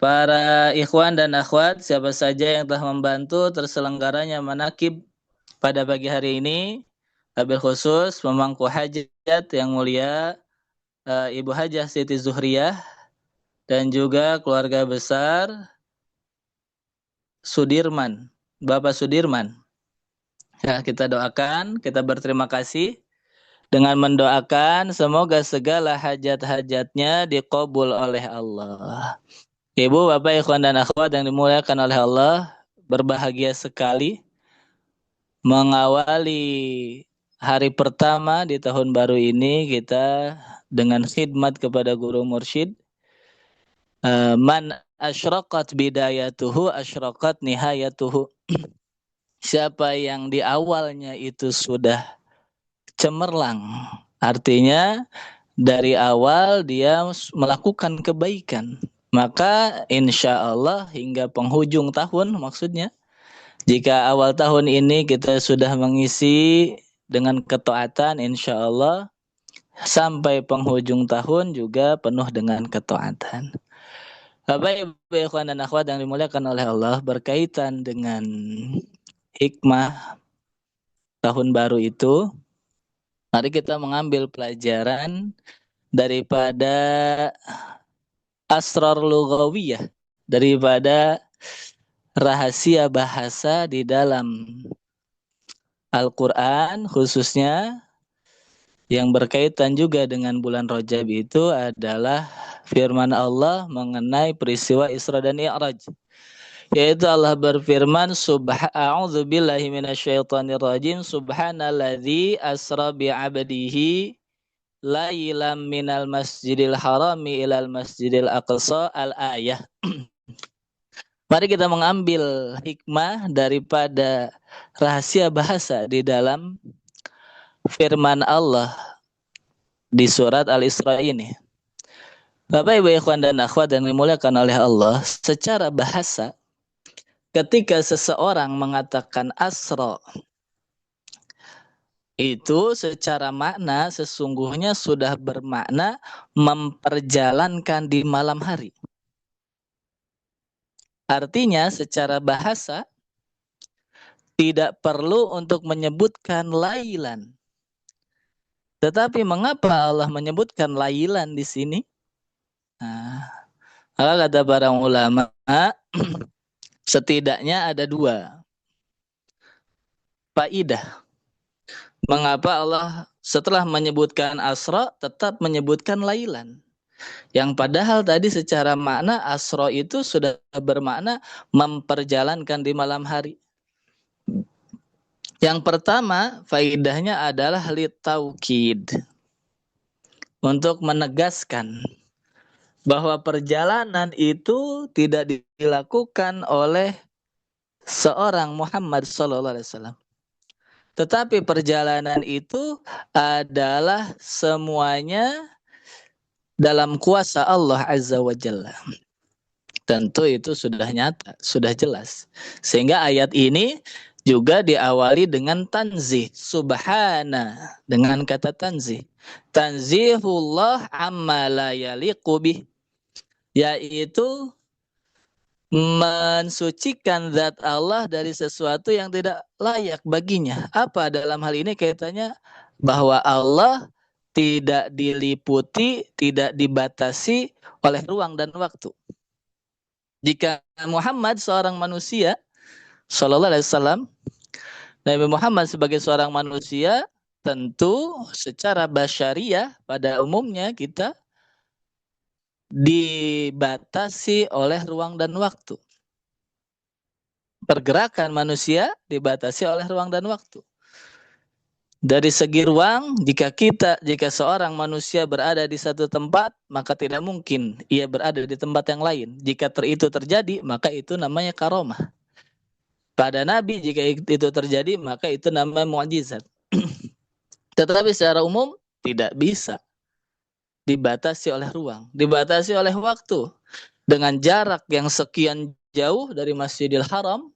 Para ikhwan dan akhwat, siapa saja yang telah membantu terselenggaranya manakib pada pagi hari ini, wabil khusus pemangku hajat yang mulia Ibu Hajah Siti Zuhriyah dan juga keluarga besar Sudirman, Bapak Sudirman. Ya, kita doakan, kita berterima kasih dengan mendoakan semoga segala hajat-hajatnya diqabul oleh Allah. Ibu, Bapak, ikhwan dan akhwat yang dimuliakan oleh Allah, berbahagia sekali mengawali hari pertama di tahun baru ini kita dengan khidmat kepada guru mursyid. Man asyraqat bidayatuhu asyraqat nihayatuhu. Siapa yang di awalnya itu sudah cemerlang, artinya dari awal dia melakukan kebaikan, maka insya Allah hingga penghujung tahun, maksudnya jika awal tahun ini kita sudah mengisi dengan ketaatan, insya Allah sampai penghujung tahun juga penuh dengan ketaatan. Bapak, Ibu, ikhwan dan akhwat yang dimuliakan oleh Allah, berkaitan dengan hikmah tahun baru itu, mari kita mengambil pelajaran daripada asrar lughawiyah, daripada rahasia bahasa di dalam Al-Quran, khususnya yang berkaitan juga dengan bulan Rajab itu adalah firman Allah mengenai peristiwa Isra dan Mi'raj. Yaitu Allah berfirman, A'udzu billahi minasyaitonir rajim, subhanalladzi asra bi'abdihi lailam minal masjidil harami ilal masjidil aqsa al-ayah. Mari kita mengambil hikmah daripada rahasia bahasa di dalam firman Allah di surat Al-Isra ini. Bapak, Ibu, ikhwan dan akhwat yang dimuliakan oleh Allah, secara bahasa ketika seseorang mengatakan asra, itu secara makna sesungguhnya sudah bermakna memperjalankan di malam hari. Artinya secara bahasa tidak perlu untuk menyebutkan lailan. Tetapi mengapa Allah menyebutkan lailan di sini? Nah, kata para ulama, setidaknya ada dua faidah. Mengapa Allah setelah menyebutkan asra tetap menyebutkan lailan? Yang padahal tadi secara makna asra itu sudah bermakna memperjalankan di malam hari. Yang pertama, faidahnya adalah litaukid. Untuk menegaskan bahwa perjalanan itu tidak dilakukan oleh seorang Muhammad SAW. Tetapi perjalanan itu adalah semuanya dalam kuasa Allah Azza wa Jalla. Tentu itu sudah nyata, sudah jelas. Sehingga ayat ini juga diawali dengan tanzih, subhana, dengan kata tanzih. Tanzihullah amma la yaliqu bih, yaitu mensucikan zat Allah dari sesuatu yang tidak layak baginya. Apa dalam hal ini kaitannya? Bahwa Allah tidak diliputi, tidak dibatasi oleh ruang dan waktu. Jika Muhammad seorang manusia, Sallallahu Alaihi Wasallam, Nabi Muhammad sebagai seorang manusia, tentu secara basyariah pada umumnya kita dibatasi oleh ruang dan waktu. Pergerakan manusia dibatasi oleh ruang dan waktu. Dari segi ruang, jika seorang manusia berada di satu tempat, maka tidak mungkin ia berada di tempat yang lain. Jika itu terjadi, maka itu namanya karomah. Pada Nabi, jika itu terjadi, maka itu namanya mukjizat. Tetapi secara umum tidak bisa. Dibatasi oleh ruang, dibatasi oleh waktu. Dengan jarak yang sekian jauh dari Masjidil Haram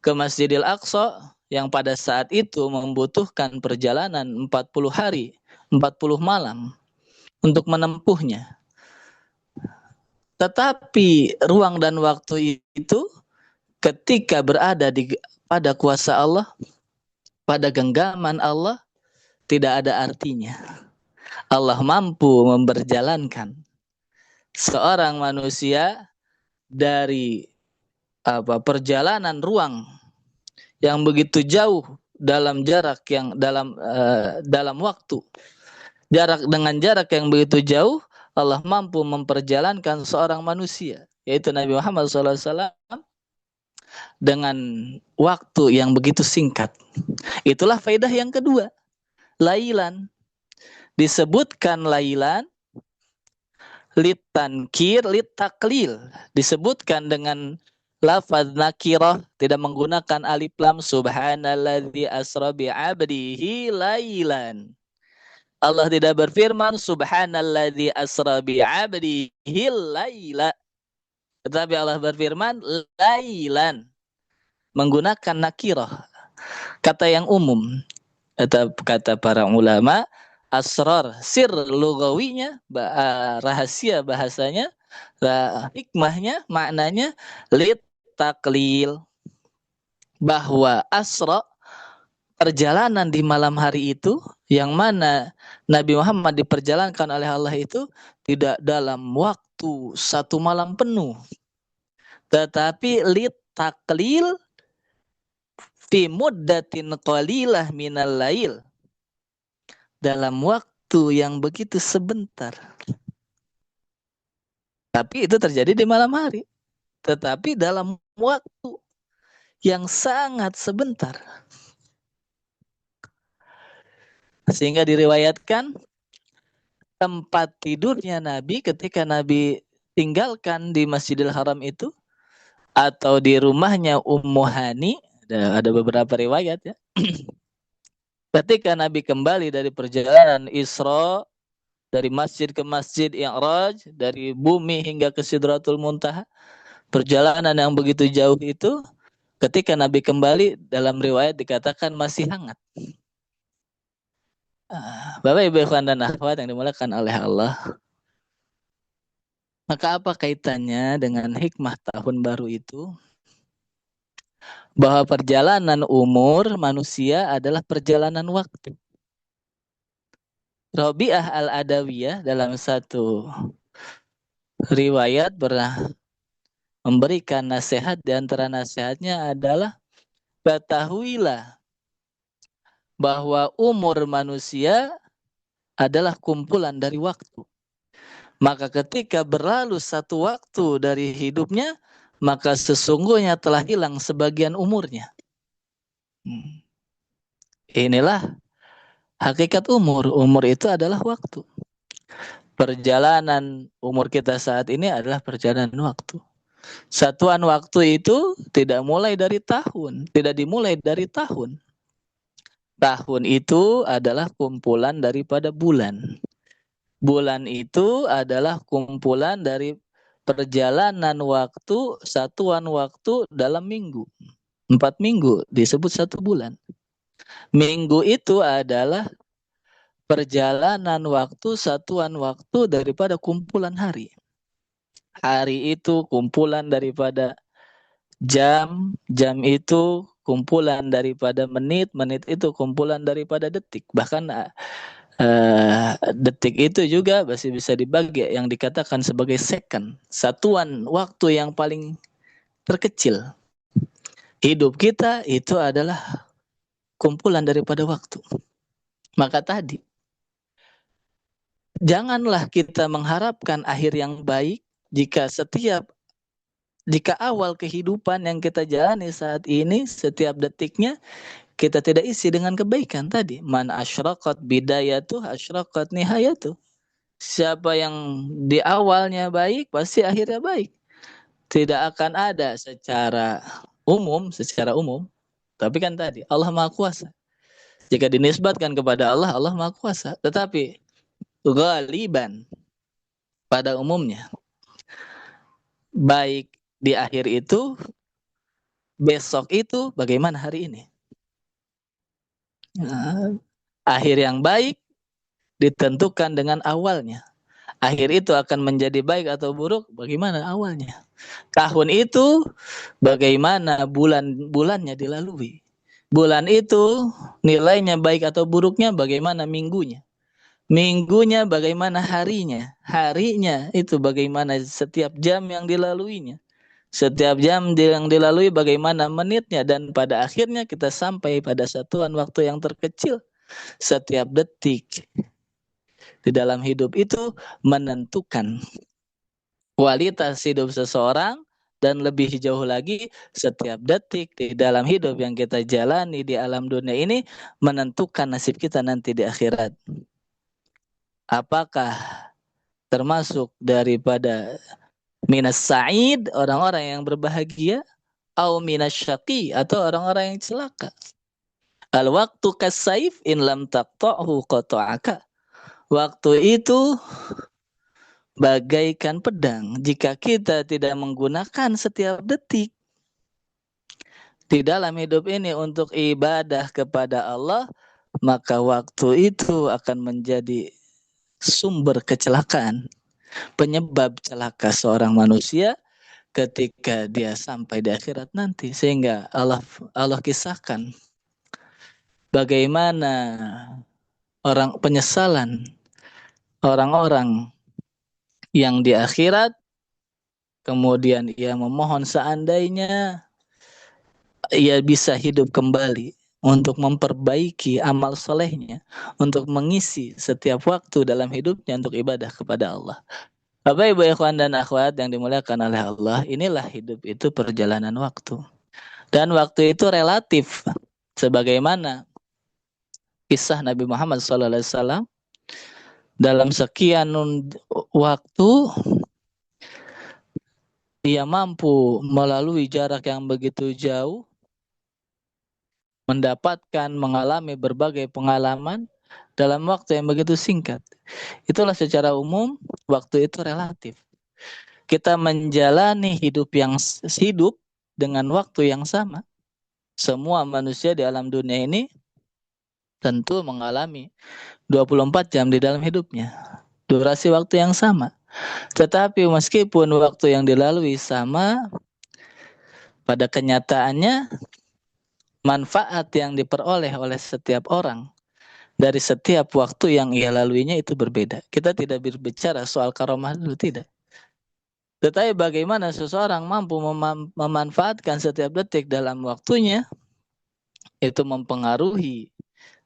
ke Masjidil Aqsa, yang pada saat itu membutuhkan perjalanan 40 hari, 40 malam untuk menempuhnya. Tetapi ruang dan waktu itu ketika berada pada kuasa Allah, pada genggaman Allah, tidak ada artinya. Allah mampu memperjalankan seorang manusia dari perjalanan ruang yang begitu jauh dalam jarak yang dalam waktu. Dengan jarak yang begitu jauh, Allah mampu memperjalankan seorang manusia, yaitu Nabi Muhammad SAW, dengan waktu yang begitu singkat. Itulah faedah yang kedua. Lailan. Disebutkan lailan, litankir, litaklil. Disebutkan dengan lafaz nakirah, tidak menggunakan alif lam. Subhanalladzi asra bi'abdihi lailan. Allah tidak berfirman subhanalladzi asra bi'abdihi laila. Tetapi Allah berfirman lailan, menggunakan nakirah, kata yang umum. Kata para ulama, asrar, sir lugawinya, rahasia bahasanya, hikmahnya, maknanya lit taklil, bahwa asra, perjalanan di malam hari itu, yang mana Nabi Muhammad diperjalankan oleh Allah itu tidak dalam waktu satu malam penuh, tetapi lit taklil fi muddatin qalilah minal lail, dalam waktu yang begitu sebentar. Tapi itu terjadi di malam hari, tetapi dalam waktu yang sangat sebentar. Sehingga diriwayatkan tempat tidurnya Nabi ketika Nabi tinggalkan di Masjidil Haram itu, atau di rumahnya Ummu Hani, ada beberapa riwayat ya. Ketika Nabi kembali dari perjalanan Isra, dari masjid ke masjid I'raj, dari bumi hingga ke Sidratul Muntaha, perjalanan yang begitu jauh itu, ketika Nabi kembali, dalam riwayat dikatakan masih hangat. Bapak, Ibu, ikhwan dan akhwat yang dimuliakan oleh Allah, maka apa kaitannya dengan hikmah tahun baru itu? Bahwa perjalanan umur manusia adalah perjalanan waktu. Rabi'ah al-Adawiyah dalam satu riwayat pernah memberikan nasihat, di antara nasihatnya adalah ketahuilah bahwa umur manusia adalah kumpulan dari waktu. Maka ketika berlalu satu waktu dari hidupnya, maka sesungguhnya telah hilang sebagian umurnya. Inilah hakikat umur. Umur itu adalah waktu. Perjalanan umur kita saat ini adalah perjalanan waktu. Satuan waktu itu tidak mulai dari tahun, tidak dimulai dari tahun. Tahun itu adalah kumpulan daripada bulan. Bulan itu adalah kumpulan dari perjalanan waktu, satuan waktu dalam minggu. 4 minggu disebut satu bulan. Minggu itu adalah perjalanan waktu, satuan waktu daripada kumpulan hari. Hari itu kumpulan daripada jam, jam itu kumpulan daripada menit, menit itu kumpulan daripada detik. Bahkan detik itu juga masih bisa dibagi yang dikatakan sebagai second, satuan waktu yang paling terkecil. Hidup kita itu adalah kumpulan daripada waktu. Maka tadi, janganlah kita mengharapkan akhir yang baik jika awal kehidupan yang kita jalani saat ini, setiap detiknya kita tidak isi dengan kebaikan tadi. Man asyraqat bidayatuh asyraqat nihayatuh. Siapa yang di awalnya baik, pasti akhirnya baik. Tidak akan ada secara umum. Tapi kan tadi, Allah Maha Kuasa. Jika dinisbatkan kepada Allah, Allah Maha Kuasa. Tetapi, ghaliban, pada umumnya, baik di akhir itu, besok itu, bagaimana hari ini? Akhir yang baik ditentukan dengan awalnya. akhir itu akan menjadi baik atau buruk, bagaimana awalnya? Tahun itu bagaimana bulan-bulannya dilalui? Bulan itu nilainya baik atau buruknya bagaimana minggunya? Minggunya bagaimana harinya? Harinya itu bagaimana setiap jam yang dilaluinya? Setiap jam yang dilalui bagaimana menitnya, dan pada akhirnya kita sampai pada satuan waktu yang terkecil. Setiap detik di dalam hidup itu menentukan kualitas hidup seseorang, dan lebih jauh lagi setiap detik di dalam hidup yang kita jalani di alam dunia ini menentukan nasib kita nanti di akhirat. Apakah termasuk daripada minas sa'id, orang-orang yang berbahagia, atau minas syaqi, atau orang-orang yang celaka. Al waktu kasaif in lam taqta'hu qata'aka. Waktu itu bagaikan pedang, jika kita tidak menggunakan setiap detik di dalam hidup ini untuk ibadah kepada Allah, maka waktu itu akan menjadi sumber kecelakaan, penyebab celaka seorang manusia ketika dia sampai di akhirat nanti. Sehingga Allah kisahkan bagaimana penyesalan orang-orang yang di akhirat, kemudian ia memohon seandainya ia bisa hidup kembali untuk memperbaiki amal solehnya, untuk mengisi setiap waktu dalam hidupnya untuk ibadah kepada Allah. Bapak, Ibu, ikhwan dan akhwat yang dimuliakan oleh Allah, inilah hidup itu perjalanan waktu. Dan waktu itu relatif. Sebagaimana kisah Nabi Muhammad SAW, dalam sekian waktu ia mampu melalui jarak yang begitu jauh, mendapatkan, mengalami berbagai pengalaman dalam waktu yang begitu singkat. Itulah secara umum waktu itu relatif. Kita menjalani hidup dengan waktu yang sama. Semua manusia di alam dunia ini tentu mengalami 24 jam di dalam hidupnya. Durasi waktu yang sama. Tetapi meskipun waktu yang dilalui sama, pada kenyataannya manfaat yang diperoleh oleh setiap orang dari setiap waktu yang ia laluinya itu berbeda. Kita tidak berbicara soal karomah dulu, tidak. Tetapi bagaimana seseorang mampu memanfaatkan setiap detik dalam waktunya, itu mempengaruhi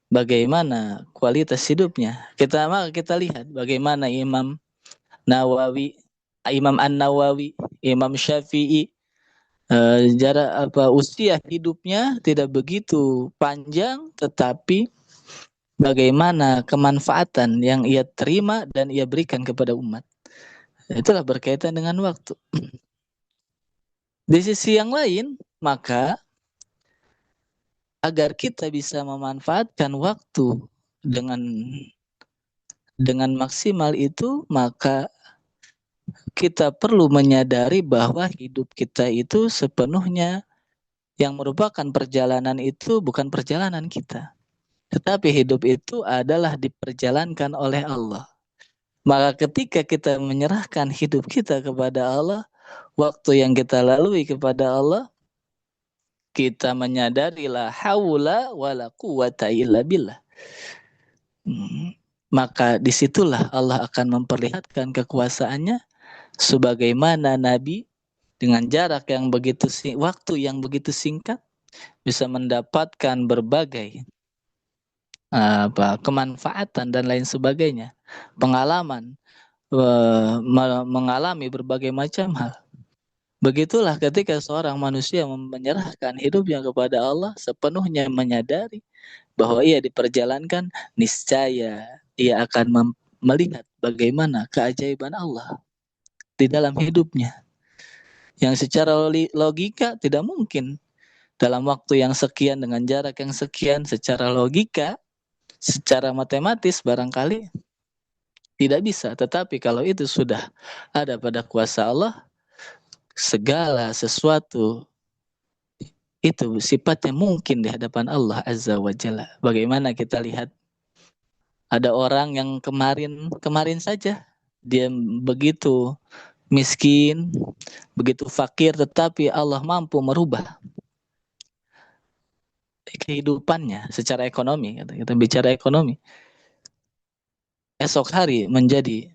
bagaimana kualitas hidupnya. Kita lihat bagaimana Nawawi, Imam An-Nawawi, Imam Syafi'i, usia hidupnya tidak begitu panjang, tetapi bagaimana kemanfaatan yang ia terima dan ia berikan kepada umat. Itulah berkaitan dengan waktu. Di sisi yang lain, maka agar kita bisa memanfaatkan waktu dengan maksimal itu, maka kita perlu menyadari bahwa hidup kita itu sepenuhnya yang merupakan perjalanan itu bukan perjalanan kita. Tetapi hidup itu adalah diperjalankan oleh Allah. Maka ketika kita menyerahkan hidup kita kepada Allah, waktu yang kita lalui kepada Allah, kita menyadari la haula wala quwata illa billah. Maka disitulah Allah akan memperlihatkan kekuasaannya, sebagaimana Nabi dengan jarak yang waktu yang begitu singkat bisa mendapatkan berbagai kemanfaatan dan lain sebagainya, pengalaman, mengalami berbagai macam hal. Begitulah ketika seorang manusia menyerahkan hidupnya kepada Allah, sepenuhnya menyadari bahwa ia diperjalankan, niscaya ia akan melihat bagaimana keajaiban Allah di dalam hidupnya, yang secara logika tidak mungkin dalam waktu yang sekian dengan jarak yang sekian. Secara logika, secara matematis barangkali tidak bisa, tetapi kalau itu sudah ada pada kuasa Allah, segala sesuatu itu sifatnya mungkin di hadapan Allah Azza wa Jalla. Bagaimana kita lihat ada orang yang kemarin saja dia begitu miskin, begitu fakir, tetapi Allah mampu merubah kehidupannya secara ekonomi. Kita bicara ekonomi, esok hari menjadi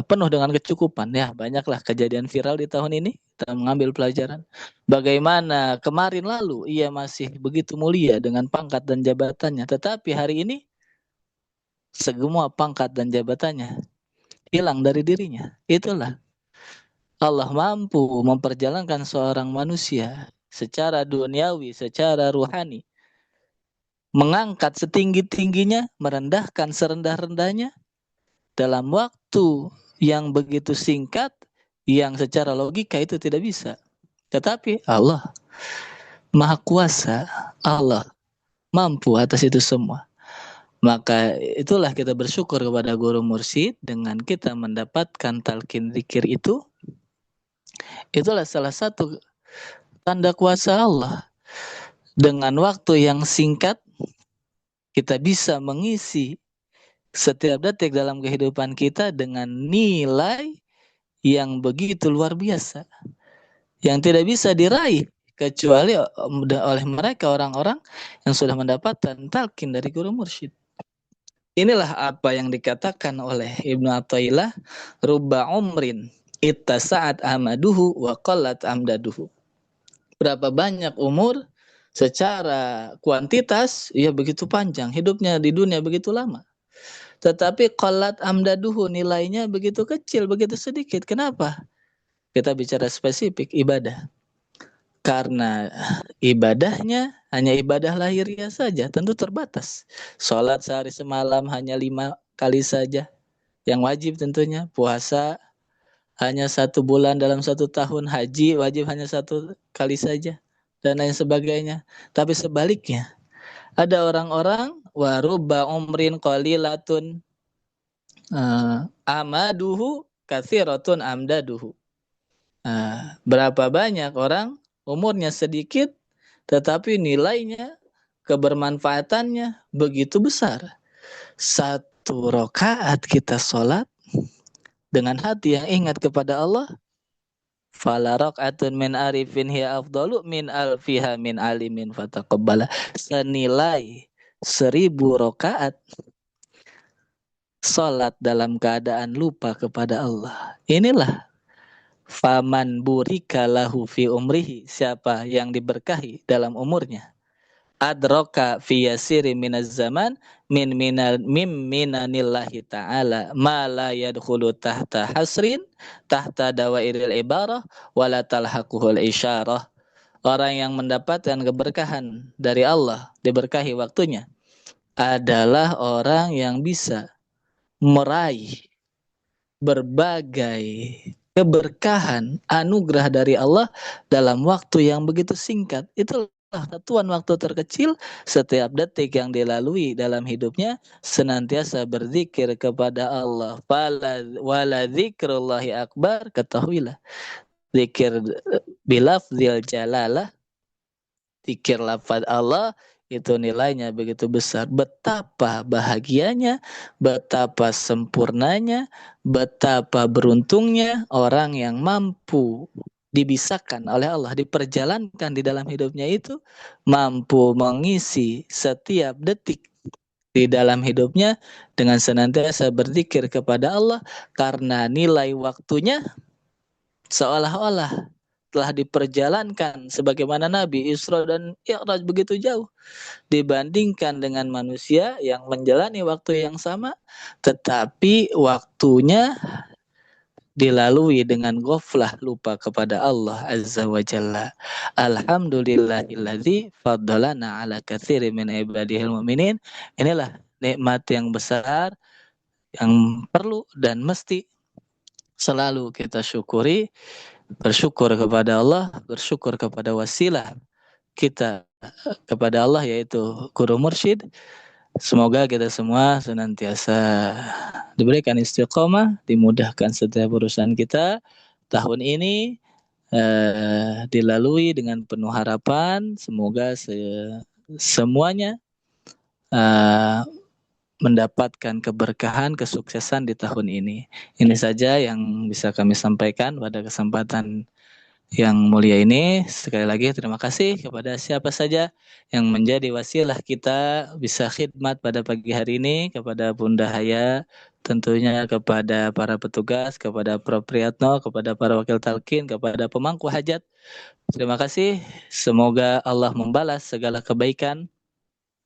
penuh dengan kecukupan. Ya, banyaklah kejadian viral di tahun ini. Kita mengambil pelajaran bagaimana kemarin lalu ia masih begitu mulia dengan pangkat dan jabatannya, tetapi hari ini semua pangkat dan jabatannya hilang dari dirinya. Itulah Allah mampu memperjalankan seorang manusia secara duniawi, secara ruhani, mengangkat setinggi-tingginya, merendahkan serendah-rendahnya dalam waktu yang begitu singkat, yang secara logika itu tidak bisa. Tetapi Allah Maha Kuasa, Allah mampu atas itu semua. Maka itulah kita bersyukur kepada guru mursyid dengan kita mendapatkan talqin zikir itu. Itulah salah satu tanda kuasa Allah. Dengan waktu yang singkat, kita bisa mengisi setiap detik dalam kehidupan kita dengan nilai yang begitu luar biasa, yang tidak bisa diraih kecuali oleh mereka orang-orang yang sudah mendapatkan talqin dari guru mursyid. Inilah apa yang dikatakan oleh Ibnu Athaillah, rubba umrin ittasa'at amaduhu wa qallat amdaduhu. Berapa banyak umur secara kuantitas ia begitu panjang, hidupnya di dunia begitu lama. Tetapi qallat amdaduhu, nilainya begitu kecil, begitu sedikit. Kenapa? Kita bicara spesifik ibadah. Karena ibadahnya hanya ibadah lahiriah saja, tentu terbatas. Sholat sehari semalam hanya 5 kali saja, yang wajib tentunya. Puasa hanya 1 bulan dalam 1 tahun, haji wajib hanya 1 kali saja, dan lain sebagainya. Tapi sebaliknya, ada orang-orang warubba umrin qalilatun amaduhu katsiratun amdaduhu. Berapa banyak orang umurnya sedikit tetapi nilainya, kebermanfaatannya begitu besar. 1 rakaat kita sholat dengan hati yang ingat kepada Allah, fala rakaatun min arifin hiya afdalu min alfiha min alimin fataqabbala. Senilai 1000 rakaat sholat dalam keadaan lupa kepada Allah. Inilah faman burika lahu fi umrihi, siapa yang diberkahi dalam umurnya. Adroka fi yasiri minaz zaman min minanillahi ta'ala ma la yadkhulu tahta hasrin tahta dawairil ibarah wala talhaquhul isyarah. Orang yang mendapatkan keberkahan dari Allah, diberkahi waktunya, adalah orang yang bisa meraih berbagai keberkahan, anugerah dari Allah dalam waktu yang begitu singkat. Itulah satuan waktu terkecil. Setiap detik yang dilalui dalam hidupnya senantiasa berzikir kepada Allah. Wala dzikrullahi akbar, ketahuilah zikir bilafzil jalalah, zikir lafaz Allah itu nilainya begitu besar. Betapa bahagianya, betapa sempurnanya, betapa beruntungnya orang yang mampu dibisakan oleh Allah, diperjalankan di dalam hidupnya itu, mampu mengisi setiap detik di dalam hidupnya dengan senantiasa berzikir kepada Allah, karena nilai waktunya seolah-olah telah diperjalankan sebagaimana Nabi Isra dan Mi'raj begitu jauh dibandingkan dengan manusia yang menjalani waktu yang sama, tetapi waktunya dilalui dengan ghaflah, lupa kepada Allah Azza wa Jalla. Alhamdulillahilladzi faddalana ala katsirin min ibadihil mu'minin. Inilah nikmat yang besar yang perlu dan mesti selalu kita syukuri. Bersyukur kepada Allah, bersyukur kepada wasilah kita kepada Allah, yaitu guru mursyid. Semoga kita semua senantiasa diberikan istiqomah, dimudahkan setiap urusan kita. Tahun ini dilalui dengan penuh harapan. Semoga semuanya mendapatkan keberkahan, kesuksesan di tahun ini. Ini saja yang bisa kami sampaikan pada kesempatan yang mulia ini. Sekali lagi terima kasih kepada siapa saja yang menjadi wasilah kita bisa khidmat pada pagi hari ini, kepada Bunda Haya, tentunya kepada para petugas, kepada Prof. Priyatno, kepada para wakil talkin, kepada pemangku hajat. Terima kasih. Semoga Allah membalas segala kebaikan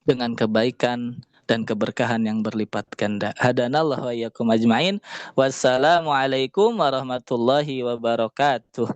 dengan kebaikan dan keberkahan yang berlipat ganda. Hadanallah wa iyyakum ajmain. Wassalamualaikum warahmatullahi wabarakatuh.